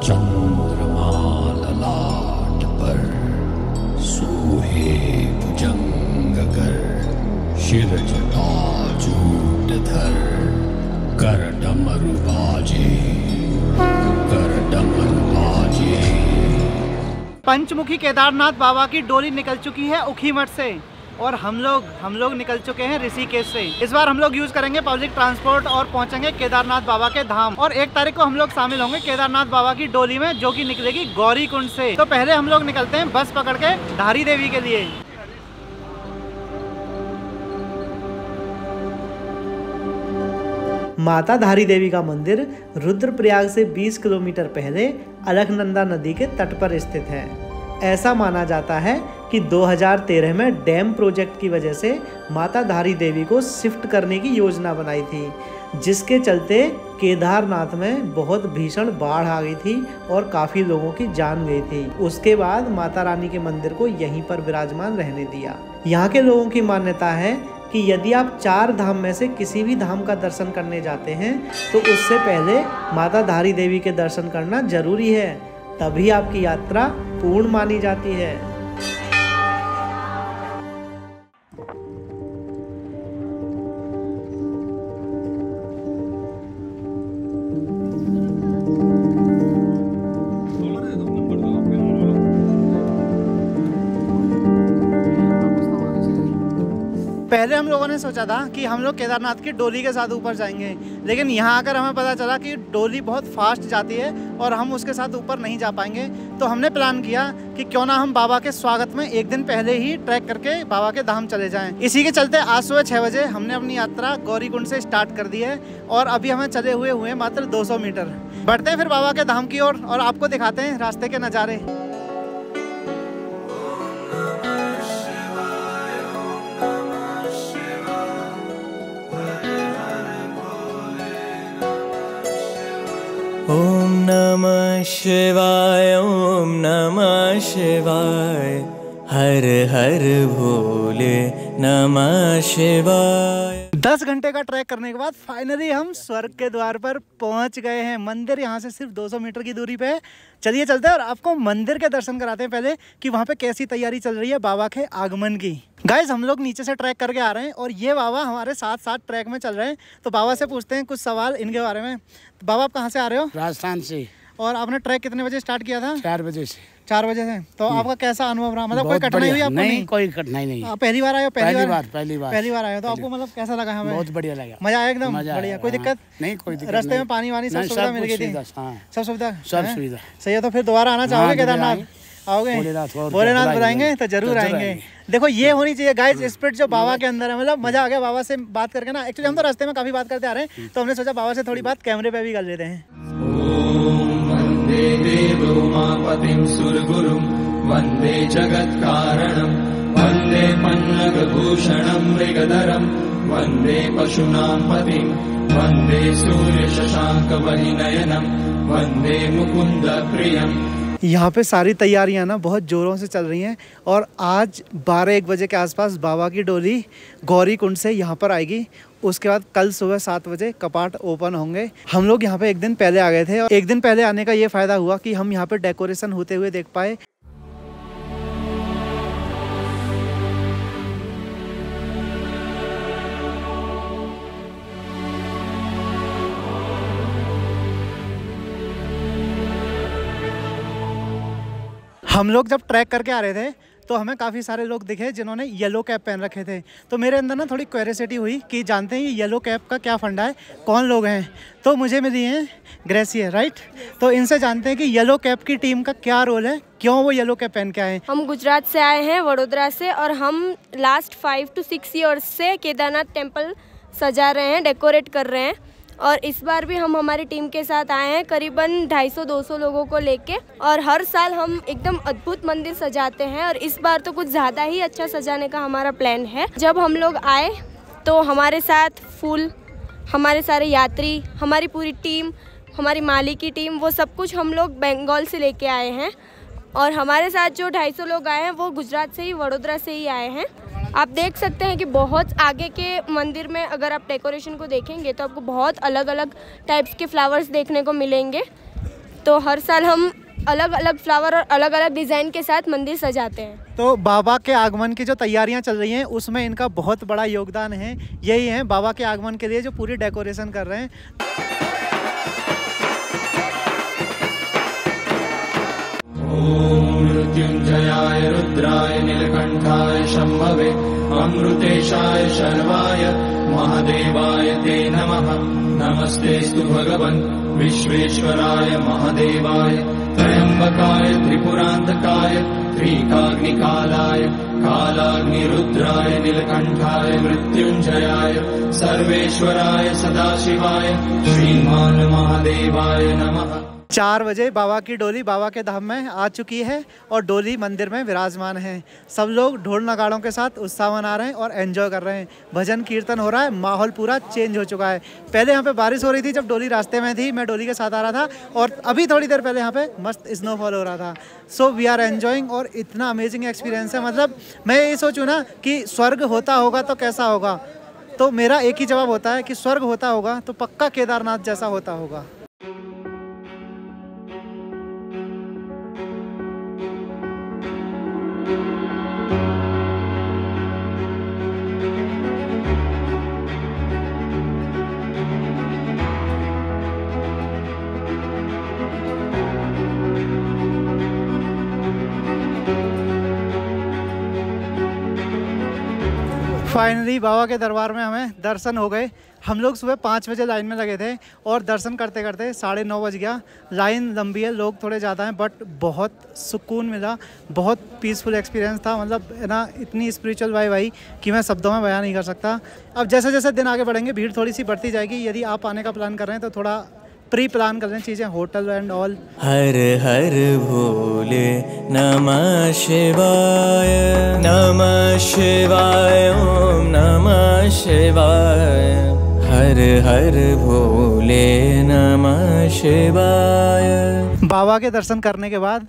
चंद्रमा ललाट पर सोहे भुजंग कर, शिर जटाजूट धर, कर डमरू बाजे, कर डमरू बाजे। पंचमुखी केदारनाथ बाबा की डोली निकल चुकी है ऊखीमठ से और हम लोग निकल चुके हैं ऋषिकेश से। इस बार हम लोग यूज करेंगे पब्लिक ट्रांसपोर्ट और पहुंचेंगे केदारनाथ बाबा के धाम। और 1 तारीख को हम लोग शामिल होंगे केदारनाथ बाबा की डोली में, जो कि निकलेगी गौरी कुंड से। तो पहले हम लोग निकलते हैं बस पकड़ के धारी देवी के लिए। माता धारी देवी का मंदिर रुद्रप्रयाग से 20 किलोमीटर पहले अलकनंदा नदी के तट पर स्थित है। ऐसा माना जाता है कि 2013 में डैम प्रोजेक्ट की वजह से माता धारी देवी को शिफ्ट करने की योजना बनाई थी, जिसके चलते केदारनाथ में बहुत भीषण बाढ़ आ गई थी और काफ़ी लोगों की जान गई थी। उसके बाद माता रानी के मंदिर को यहीं पर विराजमान रहने दिया। यहाँ के लोगों की मान्यता है कि यदि आप 4 धाम में से किसी भी धाम का दर्शन करने जाते हैं तो उससे पहले माता धारी देवी के दर्शन करना जरूरी है, तभी आपकी यात्रा पूर्ण मानी जाती है। पहले हम लोगों ने सोचा था कि हम लोग केदारनाथ की डोली के साथ ऊपर जाएंगे, लेकिन यहाँ आकर हमें पता चला कि डोली बहुत फास्ट जाती है और हम उसके साथ ऊपर नहीं जा पाएंगे। तो हमने प्लान किया कि क्यों ना हम बाबा के स्वागत में 1 दिन पहले ही ट्रैक करके बाबा के धाम चले जाएं। इसी के चलते आज सुबह 6 बजे हमने अपनी यात्रा गौरी कुंड से स्टार्ट कर दी है और अभी हमें चले हुए मात्र 200 मीटर। बढ़ते हैं फिर बाबा के धाम की ओर और आपको दिखाते हैं रास्ते के नज़ारे। ओम नमः शिवाय, ओम नमः शिवाय, हर हर भोले नमः शिवाय। 10 घंटे का ट्रैक करने के बाद फाइनली हम स्वर्ग के द्वार पर पहुंच गए हैं। मंदिर यहाँ से सिर्फ 200 मीटर की दूरी पे है। चलिए चलते हैं और आपको मंदिर के दर्शन कराते हैं पहले कि वहाँ पे कैसी तैयारी चल रही है बाबा के आगमन की। गाइज हम लोग नीचे से ट्रैक करके आ रहे हैं और ये बाबा हमारे साथ साथ ट्रैक में चल रहे हैं। तो बाबा से पूछते हैं कुछ सवाल इनके बारे में। तो बाबा आप कहाँ से आ रहे हो? राजस्थान से। और आपने ट्रैक कितने बजे स्टार्ट किया था? 4 बजे से। 4 बजे से। तो आपका कैसा अनुभव रहा? मतलब कोई कठिनाई हुई आपको? नहीं, कोई कठिनाई नहीं। पहली बार आए हो? पहली बार आए हो। तो आपको मतलब कैसा लगा? हमें बहुत बढ़िया लगा। मजा आया एकदम बढ़िया। कोई दिक्कत नहीं? कोई दिक्कत रास्ते में पानी वानी सब सुविधा मिल गई थी? सब सुविधा सही है। तो फिर दोबारा आना चाहोगे केदारनाथ? आओगे? भोलेनाथ बुलाएंगे तो जरूर आएंगे। देखो ये होनी चाहिए गाइस स्पिरिट जो बाबा के अंदर है। मतलब मजा आ गया बाबा से बात करके ना। एक्चुअली हम तो रास्ते में काफी बात करते आ रहे हैं, तो हमने सोचा बाबा से थोड़ी बात कैमरे पे भी कर लेते हैं। वंदे देवो उमापतिं सुरगुरुं, वंदे जगत्कारणं, वंदे पन्नगभूषणं मृगधरं, वंदे पशूनां पतिं, वंदे सूर्यशशाङ्कवलिनयनं, वंदे मुकुन्द प्रियम्। यहाँ पे सारी तैयारियां ना बहुत ज़ोरों से चल रही हैं और आज 12-1 बजे के आसपास बाबा की डोली गौरी कुंड से यहाँ पर आएगी। उसके बाद कल सुबह 7 बजे कपाट ओपन होंगे। हम लोग यहाँ पे 1 दिन पहले आ गए थे और 1 दिन पहले आने का ये फ़ायदा हुआ कि हम यहाँ पे डेकोरेशन होते हुए देख पाए। हम लोग जब ट्रैक करके आ रहे थे तो हमें काफ़ी सारे लोग दिखे जिन्होंने येलो कैप पहन रखे थे। तो मेरे अंदर ना थोड़ी क्यूरियोसिटी हुई कि जानते हैं ये येलो कैप का क्या फंडा है, कौन लोग हैं। तो मुझे मिली हैं ग्रेसियर, राइट? तो इनसे जानते हैं कि येलो कैप की टीम का क्या रोल है, क्यों वो येलो कैप पहन के आए। हम गुजरात से आए हैं, वडोदरा से, और हम लास्ट 5 to 6 ईयर्स से केदारनाथ टेम्पल सजा रहे हैं, डेकोरेट कर रहे हैं। और इस बार भी हम हमारी टीम के साथ आए हैं करीबन 250-200 लोगों को लेके। और हर साल हम एकदम अद्भुत मंदिर सजाते हैं और इस बार तो कुछ ज़्यादा ही अच्छा सजाने का हमारा प्लान है। जब हम लोग आए तो हमारे साथ फूल, हमारे सारे यात्री, हमारी पूरी टीम, हमारी माली की टीम, वो सब कुछ हम लोग बंगाल से लेके आए हैं। और हमारे साथ जो 250 लोग आए हैं वो गुजरात से ही, वडोदरा से ही आए हैं। आप देख सकते हैं कि बहुत आगे के मंदिर में अगर आप डेकोरेशन को देखेंगे तो आपको बहुत अलग अलग टाइप्स के फ्लावर्स देखने को मिलेंगे। तो हर साल हम अलग अलग फ्लावर और अलग अलग डिज़ाइन के साथ मंदिर सजाते हैं। तो बाबा के आगमन की जो तैयारियां चल रही हैं उसमें इनका बहुत बड़ा योगदान है। यही है बाबा के आगमन के लिए जो पूरी डेकोरेशन कर रहे हैं। ओम मृत्युंजयाय रुद्राय नीलकंठाय शंभवे अमृतेशाय शर्वाय महादेवाय ते नमः। नमस्तेस्तु भगवन् विश्वेश्वराय महादेवाय त्र्यंबकाय त्रिपुरांतकाय त्रिकाग्निकालाय कालाग्निरुद्राय नीलकंठाय मृत्युंजयाय सर्वेश्वराय सदाशिवाय श्रीमान महादेवाय नमः। 4 बजे बाबा की डोली बाबा के धाम में आ चुकी है और डोली मंदिर में विराजमान है। सब लोग ढोल नगाड़ों के साथ उत्साह मना रहे हैं और एंजॉय कर रहे हैं। भजन कीर्तन हो रहा है, माहौल पूरा चेंज हो चुका है। पहले यहाँ पे बारिश हो रही थी जब डोली रास्ते में थी, मैं डोली के साथ आ रहा था, और अभी थोड़ी देर पहले यहाँ पे मस्त स्नोफॉल हो रहा था। सो वी आर एंजॉइंग और इतना अमेजिंग एक्सपीरियंस है। मतलब मैं ये सोचूँ ना कि स्वर्ग होता होगा तो कैसा होगा, तो मेरा एक ही जवाब होता है कि स्वर्ग होता होगा तो पक्का केदारनाथ जैसा होता होगा। फाइनली बाबा के दरबार में हमें दर्शन हो गए। हम लोग सुबह 5 बजे लाइन में लगे थे और दर्शन करते करते 9:30 बज गया। लाइन लंबी है, लोग थोड़े ज़्यादा हैं, बट बहुत सुकून मिला, बहुत पीसफुल एक्सपीरियंस था। मतलब है ना, इतनी स्पिरिचुअल वाइब आई कि मैं शब्दों में बयान नहीं कर सकता। अब जैसे जैसे दिन आगे बढ़ेंगे भीड़ थोड़ी सी बढ़ती जाएगी। यदि आप आने का प्लान कर रहे हैं तो थोड़ा प्री प्लान कर लें चीज़ें, होटल एंड ऑल। हर हर भोले नमः शिवाय, नमः शिवाय, ओम नमः शिवाय। हर हर भोले नमः शिवाय। बाबा के दर्शन करने के बाद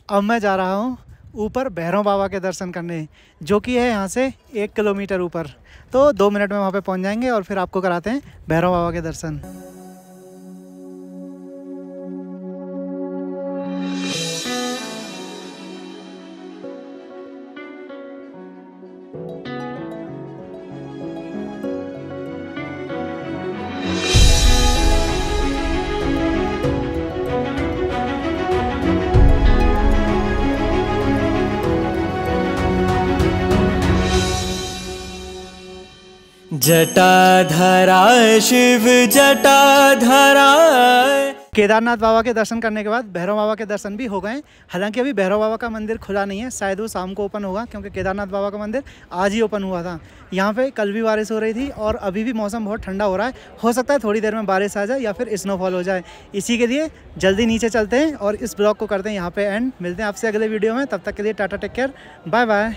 अब मैं जा रहा हूँ ऊपर भैरव बाबा के दर्शन करने, जो कि है यहाँ से 1 किलोमीटर ऊपर। तो 2 मिनट में वहाँ पे पहुँच जाएंगे और फिर आपको कराते हैं भैरव बाबा के दर्शन। जटाधरा शिव जटाधरा। केदारनाथ बाबा के दर्शन करने के बाद भैरव बाबा के दर्शन भी हो गए। हालांकि अभी भैरव बाबा का मंदिर खुला नहीं है, शायद वो शाम को ओपन होगा, क्योंकि केदारनाथ बाबा का मंदिर आज ही ओपन हुआ था। यहाँ पे कल भी बारिश हो रही थी और अभी भी मौसम बहुत ठंडा हो रहा है। हो सकता है थोड़ी देर में बारिश आ जाए या फिर स्नोफॉल हो जाए। इसी के लिए जल्दी नीचे चलते हैं और इस ब्लॉग को करते हैं यहाँ पे एंड। मिलते हैं आपसे अगले वीडियो में, तब तक के लिए tata, take care, bye bye.